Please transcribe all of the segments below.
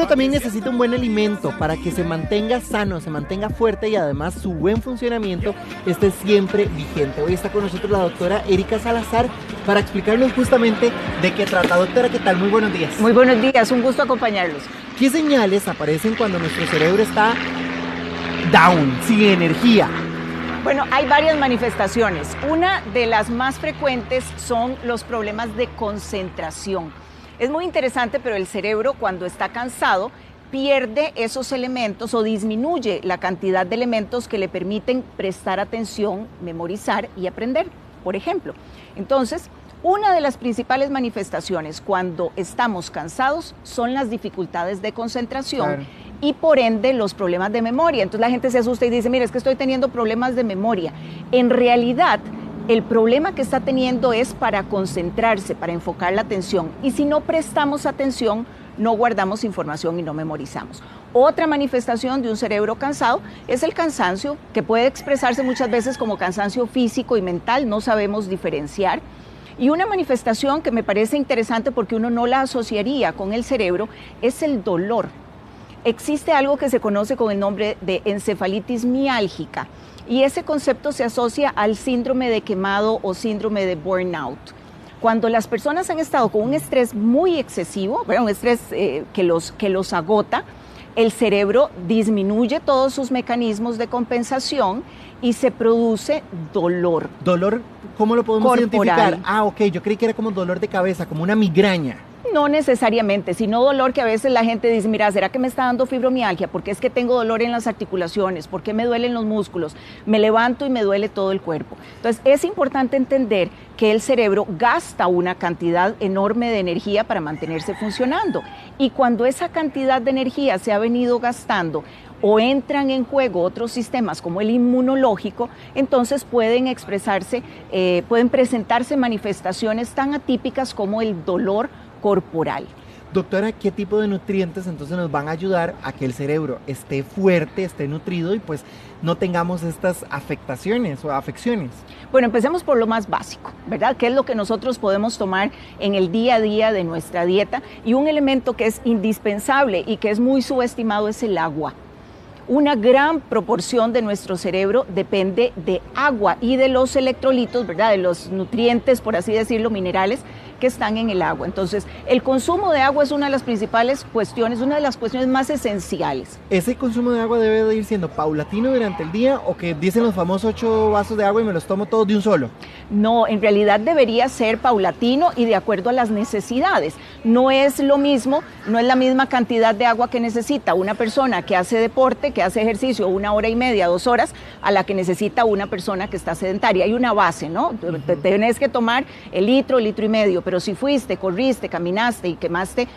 cerebro también necesita un buen alimento para que se mantenga sano, se mantenga fuerte y además su buen funcionamiento esté siempre vigente. Hoy está con nosotros la doctora Erika Salazar para explicarnos justamente de qué trata. Doctora, ¿qué tal? Muy buenos días. Muy buenos días, un gusto acompañarlos. ¿Qué señales aparecen cuando nuestro cerebro está down, sin energía? Bueno, hay varias manifestaciones. Una de las más frecuentes son los problemas de concentración. Es muy interesante, pero el cerebro cuando está cansado pierde esos elementos o disminuye la cantidad de elementos que le permiten prestar atención, memorizar y aprender, por ejemplo. Entonces, una de las principales manifestaciones cuando estamos cansados son las dificultades de concentración. Claro. Y por ende los problemas de memoria. Entonces la gente se asusta y dice, mira, es que estoy teniendo problemas de memoria. En realidad, el problema que está teniendo es para concentrarse, para enfocar la atención. Y si no prestamos atención, no guardamos información y no memorizamos. Otra manifestación de un cerebro cansado es el cansancio, que puede expresarse muchas veces como cansancio físico y mental, no sabemos diferenciar. Y una manifestación que me parece interesante porque uno no la asociaría con el cerebro es el dolor. Existe algo que se conoce con el nombre de encefalitis miálgica y ese concepto se asocia al síndrome de quemado o síndrome de burnout. Cuando las personas han estado con un estrés muy excesivo, un estrés que los agota, el cerebro disminuye todos sus mecanismos de compensación y se produce dolor. ¿Dolor? ¿Cómo lo podemos corporal. identificar? Ok, yo creí que era como dolor de cabeza, como una migraña. No necesariamente, sino dolor que a veces la gente dice, mira, ¿será que me está dando fibromialgia? ¿Por qué es que tengo dolor en las articulaciones? ¿Por qué me duelen los músculos? Me levanto y me duele todo el cuerpo. Entonces, es importante entender que el cerebro gasta una cantidad enorme de energía para mantenerse funcionando. Y cuando esa cantidad de energía se ha venido gastando, o entran en juego otros sistemas como el inmunológico, entonces pueden presentarse manifestaciones tan atípicas como el dolor corporal. Doctora, ¿qué tipo de nutrientes entonces nos van a ayudar a que el cerebro esté fuerte, esté nutrido y pues no tengamos estas afectaciones o afecciones? Bueno, empecemos por lo más básico, ¿verdad? ¿Qué es lo que nosotros podemos tomar en el día a día de nuestra dieta? Y un elemento que es indispensable y que es muy subestimado es el agua. Una gran proporción de nuestro cerebro depende de agua y de los electrolitos, ¿verdad? De los nutrientes, por así decirlo, minerales que están en el agua. Entonces, el consumo de agua es una de las principales cuestiones, una de las cuestiones más esenciales. ¿Ese consumo de agua debe de ir siendo paulatino durante el día o que dicen los famosos 8 vasos de agua y me los tomo todos de un solo? No, en realidad debería ser paulatino y de acuerdo a las necesidades. No es lo mismo, no es la misma cantidad de agua que necesita una persona que hace deporte, que hace ejercicio 1 hora y media, 2 horas, a la que necesita una persona que está sedentaria. Hay una base, ¿no? Tienes que tomar el litro y medio, pero si fuiste, corriste, caminaste y quemaste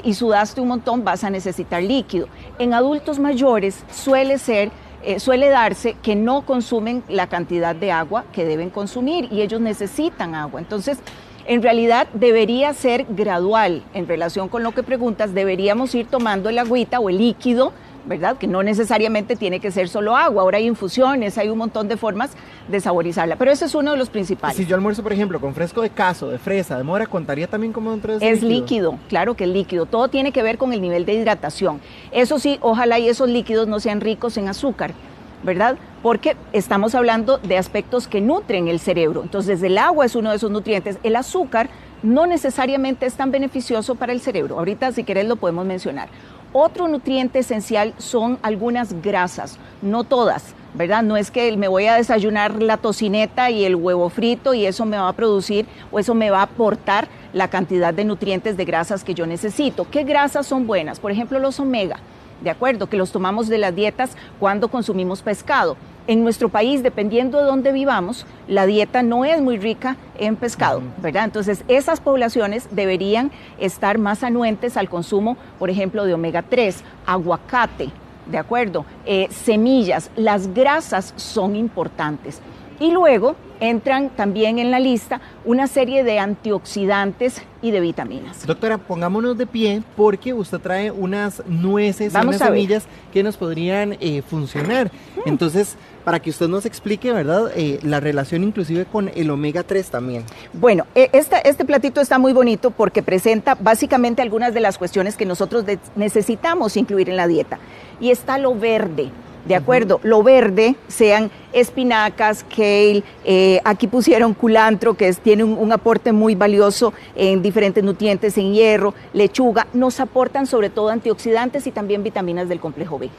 y sudaste un montón, vas a necesitar líquido. En adultos mayores suele darse que no consumen la cantidad de agua que deben consumir y ellos necesitan agua. Entonces, en realidad debería ser gradual en relación con lo que preguntas, deberíamos ir tomando el agüita o el líquido, ¿verdad? Que no necesariamente tiene que ser solo agua, ahora hay infusiones, hay un montón de formas de saborizarla, pero ese es uno de los principales. Si yo almuerzo, por ejemplo, con fresco de caso, de fresa, de mora, ¿contaría también como dentro de ese líquido? Es líquido, claro que es líquido, todo tiene que ver con el nivel de hidratación. Eso sí, ojalá y esos líquidos no sean ricos en azúcar, ¿verdad? Porque estamos hablando de aspectos que nutren el cerebro, entonces el agua es uno de esos nutrientes, el azúcar no necesariamente es tan beneficioso para el cerebro, ahorita si querés lo podemos mencionar. Otro nutriente esencial son algunas grasas, no todas, ¿verdad? No es que me voy a desayunar la tocineta y el huevo frito y eso me va a producir o eso me va a aportar la cantidad de nutrientes de grasas que yo necesito. ¿Qué grasas son buenas? Por ejemplo, los omega, ¿de acuerdo? Que los tomamos de las dietas cuando consumimos pescado. En nuestro país, dependiendo de dónde vivamos, la dieta no es muy rica en pescado, ¿verdad? Entonces, esas poblaciones deberían estar más anuentes al consumo, por ejemplo, de omega 3, aguacate, ¿de acuerdo? Semillas, las grasas son importantes. Y luego entran también en la lista una serie de antioxidantes y de vitaminas. Doctora, pongámonos de pie porque usted trae unas nueces y unas semillas que nos podrían funcionar. Entonces, para que usted nos explique, ¿verdad? La relación inclusive con el omega 3 también. Bueno, este platito está muy bonito porque presenta básicamente algunas de las cuestiones que nosotros necesitamos incluir en la dieta. Y está lo verde. ¿De acuerdo? Lo verde, sean espinacas, kale, aquí pusieron culantro, que tiene un aporte muy valioso en diferentes nutrientes, en hierro, lechuga, nos aportan sobre todo antioxidantes y también vitaminas del complejo B.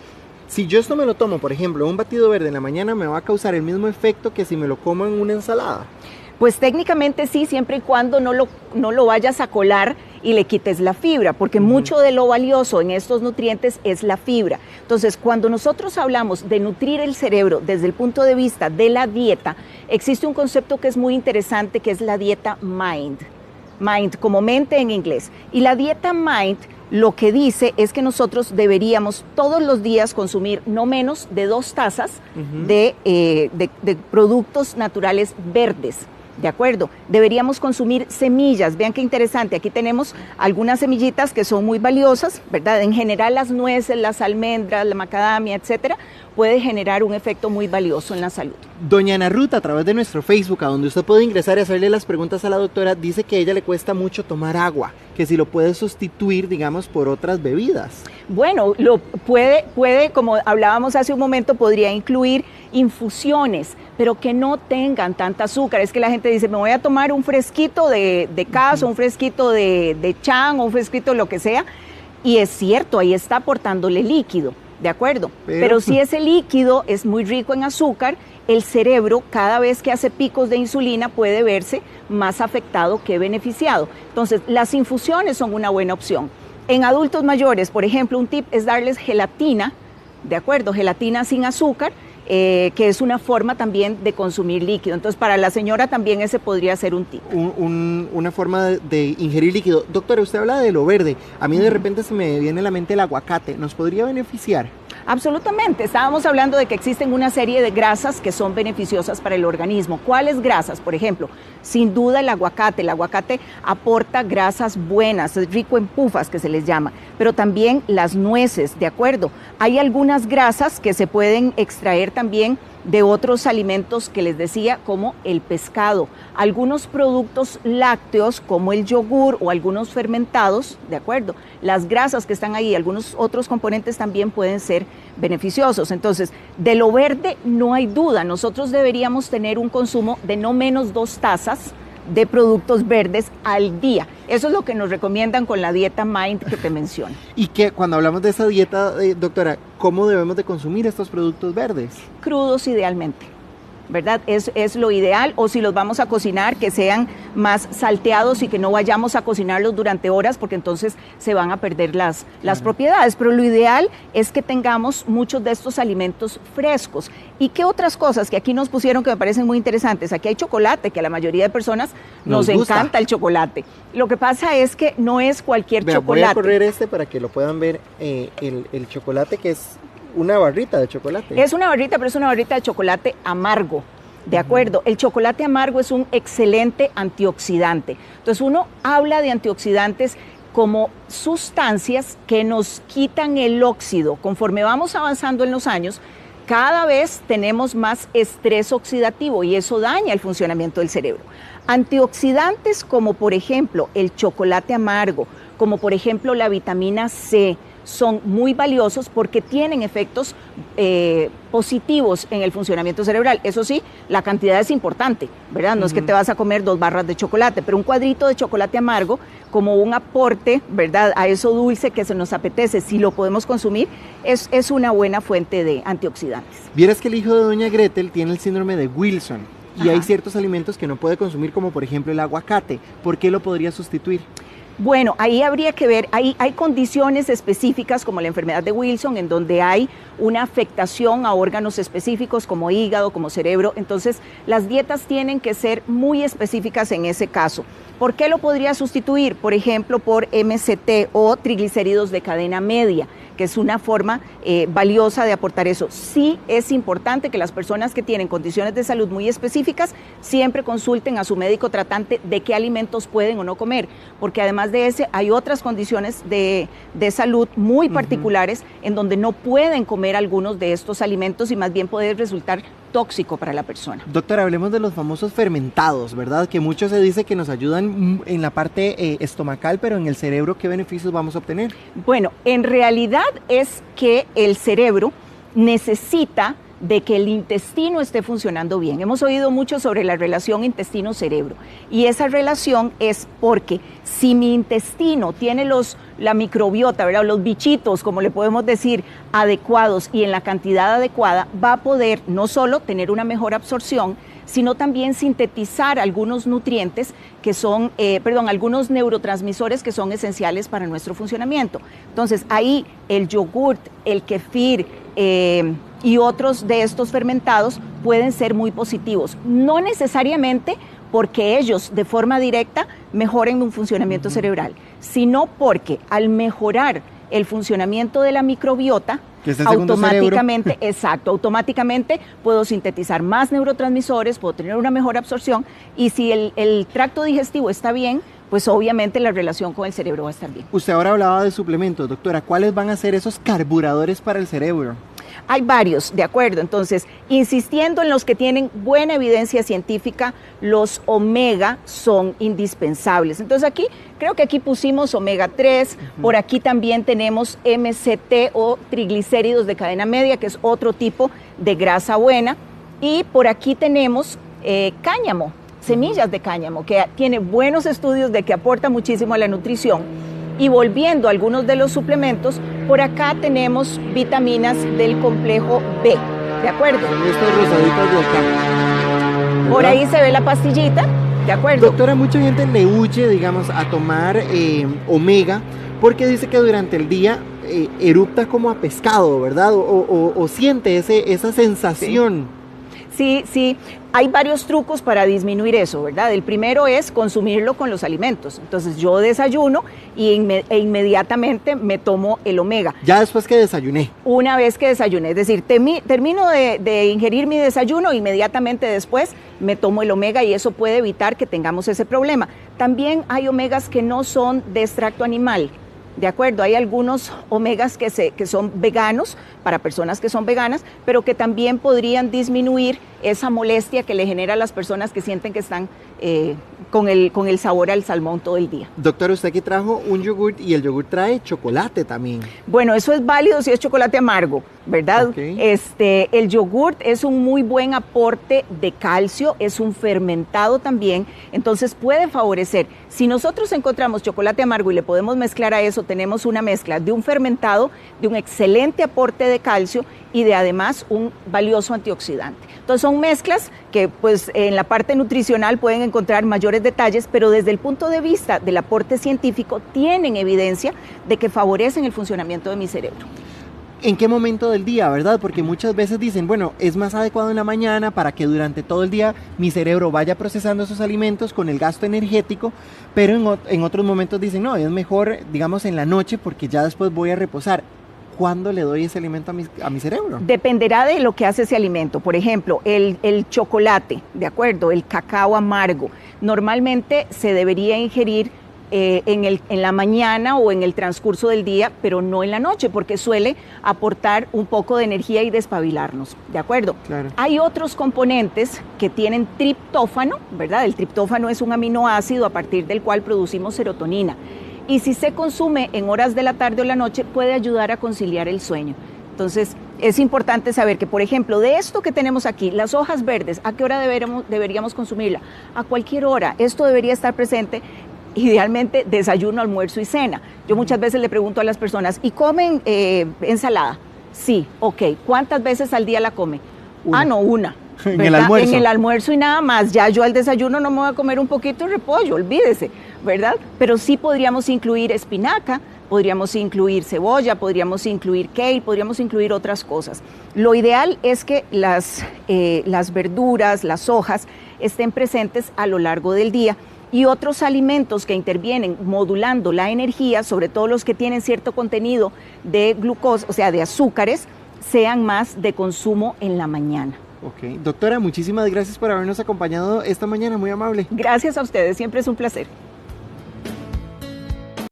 Si yo esto me lo tomo, por ejemplo, un batido verde en la mañana, ¿me va a causar el mismo efecto que si me lo como en una ensalada? Pues técnicamente sí, siempre y cuando no lo vayas a colar y le quites la fibra, porque mucho de lo valioso en estos nutrientes es la fibra. Entonces, cuando nosotros hablamos de nutrir el cerebro desde el punto de vista de la dieta, existe un concepto que es muy interesante, que es la dieta MIND. MIND, como mente en inglés. Y la dieta MIND lo que dice es que nosotros deberíamos todos los días consumir no menos de 2 tazas de productos naturales verdes. ¿De acuerdo? Deberíamos consumir semillas. Vean qué interesante. Aquí tenemos algunas semillitas que son muy valiosas, ¿verdad? En general las nueces, las almendras, la macadamia, etcétera, puede generar un efecto muy valioso en la salud. Doña Ana Ruth, a través de nuestro Facebook, a donde usted puede ingresar y hacerle las preguntas a la doctora, dice que a ella le cuesta mucho tomar agua, que si lo puede sustituir, digamos, por otras bebidas. Bueno, lo puede, como hablábamos hace un momento, podría incluir infusiones, pero que no tengan tanta azúcar. Es que la gente dice, me voy a tomar un fresquito de caso, un fresquito de chan, o un fresquito lo que sea, y es cierto, ahí está aportándole líquido. ¿De acuerdo? Pero si ese líquido es muy rico en azúcar, el cerebro cada vez que hace picos de insulina puede verse más afectado que beneficiado. Entonces, las infusiones son una buena opción. En adultos mayores, por ejemplo, un tip es darles gelatina, ¿de acuerdo? Gelatina sin azúcar, que es una forma también de consumir líquido. Entonces, para la señora también ese podría ser un tip. Una forma de ingerir líquido. Doctora, usted habla de lo verde. A mí de repente se me viene a la mente el aguacate. ¿Nos podría beneficiar? Absolutamente. Estábamos hablando de que existen una serie de grasas que son beneficiosas para el organismo. ¿Cuáles grasas? Por ejemplo, sin duda el aguacate. El aguacate aporta grasas buenas, es rico en pufas que se les llama, pero también las nueces, ¿de acuerdo? Hay algunas grasas que se pueden extraer también de otros alimentos que les decía, como el pescado, algunos productos lácteos como el yogur o algunos fermentados, ¿de acuerdo? Las grasas que están ahí, algunos otros componentes también pueden ser beneficiosos. Entonces, de lo verde no hay duda, nosotros deberíamos tener un consumo de no menos 2 tazas de productos verdes al día. Eso es lo que nos recomiendan con la dieta MIND que te menciono. Y que cuando hablamos de esa dieta, doctora, ¿cómo debemos de consumir estos productos verdes? Crudos idealmente, ¿verdad? Es lo ideal, o si los vamos a cocinar, que sean más salteados y que no vayamos a cocinarlos durante horas, porque entonces se van a perder las propiedades. Pero lo ideal es que tengamos muchos de estos alimentos frescos. ¿Y qué otras cosas que aquí nos pusieron que me parecen muy interesantes? Aquí hay chocolate, que a la mayoría de personas nos encanta el chocolate. Lo que pasa es que no es cualquier chocolate. Voy a correr para que lo puedan ver, el chocolate, que es una barrita de chocolate. Es una barrita, pero es una barrita de chocolate amargo, ¿de acuerdo? El chocolate amargo es un excelente antioxidante. Entonces uno habla de antioxidantes como sustancias que nos quitan el óxido. Conforme vamos avanzando en los años, cada vez tenemos más estrés oxidativo y eso daña el funcionamiento del cerebro. Antioxidantes como por ejemplo el chocolate amargo, como por ejemplo la vitamina C, son muy valiosos porque tienen efectos positivos en el funcionamiento cerebral. Eso sí, la cantidad es importante, ¿verdad? No es que te vas a comer 2 barras de chocolate, pero un cuadrito de chocolate amargo como un aporte, ¿verdad?, a eso dulce que se nos apetece, si lo podemos consumir, es una buena fuente de antioxidantes. Vieras que el hijo de doña Gretel tiene el síndrome de Wilson y hay ciertos alimentos que no puede consumir, como por ejemplo el aguacate. ¿Por qué lo podría sustituir? Bueno, ahí habría que ver, hay condiciones específicas como la enfermedad de Wilson, en donde hay una afectación a órganos específicos como hígado, como cerebro. Entonces, las dietas tienen que ser muy específicas en ese caso. ¿Por qué lo podría sustituir? Por ejemplo, por MCT o triglicéridos de cadena media, que es una forma valiosa de aportar eso. Sí es importante que las personas que tienen condiciones de salud muy específicas siempre consulten a su médico tratante de qué alimentos pueden o no comer, porque además de ese hay otras condiciones de salud muy particulares en donde no pueden comer algunos de estos alimentos y más bien puede resultar tóxico para la persona. Doctora, hablemos de los famosos fermentados, ¿verdad? Que mucho se dice que nos ayudan en la parte estomacal, pero en el cerebro, ¿qué beneficios vamos a obtener? Bueno, en realidad es que el cerebro necesita de que el intestino esté funcionando bien. Hemos oído mucho sobre la relación intestino-cerebro y esa relación es porque si mi intestino tiene la microbiota, ¿verdad? Los bichitos, como le podemos decir, adecuados y en la cantidad adecuada, va a poder no solo tener una mejor absorción, sino también sintetizar algunos nutrientes que son, algunos neurotransmisores que son esenciales para nuestro funcionamiento. Entonces, ahí el yogurt, el kefir, y otros de estos fermentados pueden ser muy positivos, no necesariamente porque ellos de forma directa mejoren un funcionamiento cerebral, sino porque al mejorar el funcionamiento de la microbiota, automáticamente, automáticamente puedo sintetizar más neurotransmisores, puedo tener una mejor absorción y si el tracto digestivo está bien, pues obviamente la relación con el cerebro va a estar bien. Usted ahora hablaba de suplementos, doctora, ¿cuáles van a ser esos carburadores para el cerebro? Hay varios, de acuerdo, entonces, insistiendo en los que tienen buena evidencia científica, los omega son indispensables. Entonces creo que aquí pusimos omega 3, por aquí también tenemos MCT o triglicéridos de cadena media, que es otro tipo de grasa buena, y por aquí tenemos cáñamo, semillas de cáñamo, que tiene buenos estudios de que aporta muchísimo a la nutrición. Y volviendo a algunos de los suplementos, por acá tenemos vitaminas del complejo B, ¿de acuerdo? Estos rosaditos de acá. Por ahí se ve la pastillita, ¿de acuerdo? Doctora, mucha gente le huye, digamos, a tomar omega, porque dice que durante el día erupta como a pescado, ¿verdad? O siente esa sensación. Sí, hay varios trucos para disminuir eso, ¿verdad? El primero es consumirlo con los alimentos. Entonces yo desayuno e inmediatamente me tomo el omega. Ya después que desayuné. Una vez que desayuné, es decir, termino de ingerir mi desayuno, inmediatamente después me tomo el omega y eso puede evitar que tengamos ese problema. También hay omegas que no son de extracto animal. De acuerdo, hay algunos omegas que son veganos, para personas que son veganas, pero que también podrían disminuir esa molestia que le genera a las personas que sienten que están con el sabor al salmón todo el día. Doctora, usted aquí trajo un yogurt y el yogurt trae chocolate también. Bueno, eso es válido si es chocolate amargo, ¿verdad? Okay. El yogurt es un muy buen aporte de calcio, es un fermentado también, entonces puede favorecer. Si nosotros encontramos chocolate amargo y le podemos mezclar a eso, tenemos una mezcla de un fermentado, de un excelente aporte de calcio y de además un valioso antioxidante. Entonces son mezclas que pues en la parte nutricional pueden encontrar mayores detalles, pero desde el punto de vista del aporte científico tienen evidencia de que favorecen el funcionamiento de mi cerebro. ¿En qué momento del día, verdad? Porque muchas veces dicen, bueno, es más adecuado en la mañana para que durante todo el día mi cerebro vaya procesando esos alimentos con el gasto energético, pero en otros momentos dicen, no, es mejor, digamos, en la noche porque ya después voy a reposar. ¿Cuándo le doy ese alimento a mi cerebro? Dependerá de lo que hace ese alimento. Por ejemplo, el chocolate, ¿de acuerdo? El cacao amargo. Normalmente se debería ingerir en la mañana o en el transcurso del día, pero no en la noche, porque suele aportar un poco de energía y despabilarnos, ¿de acuerdo? Claro. Hay otros componentes que tienen triptófano, ¿verdad? El triptófano es un aminoácido a partir del cual producimos serotonina. Y si se consume en horas de la tarde o la noche, puede ayudar a conciliar el sueño. Entonces, es importante saber que, por ejemplo, de esto que tenemos aquí, las hojas verdes, ¿a qué hora deberíamos consumirla? A cualquier hora. Esto debería estar presente, idealmente, desayuno, almuerzo y cena. Yo muchas veces le pregunto a las personas, ¿y comen ensalada? Sí, ok. ¿Cuántas veces al día la come? Una. No, una. En el almuerzo. En el almuerzo y nada más. Ya yo al desayuno no me voy a comer un poquito de repollo, olvídese, ¿verdad? Pero sí podríamos incluir espinaca, podríamos incluir cebolla, podríamos incluir kale, podríamos incluir otras cosas. Lo ideal es que las verduras, las hojas, estén presentes a lo largo del día. y otros alimentos que intervienen modulando la energía, sobre todo los que tienen cierto contenido de glucosa, o sea, de azúcares, sean más de consumo en la mañana. Ok, doctora, muchísimas gracias por habernos acompañado esta mañana, muy amable. Gracias a ustedes, siempre es un placer.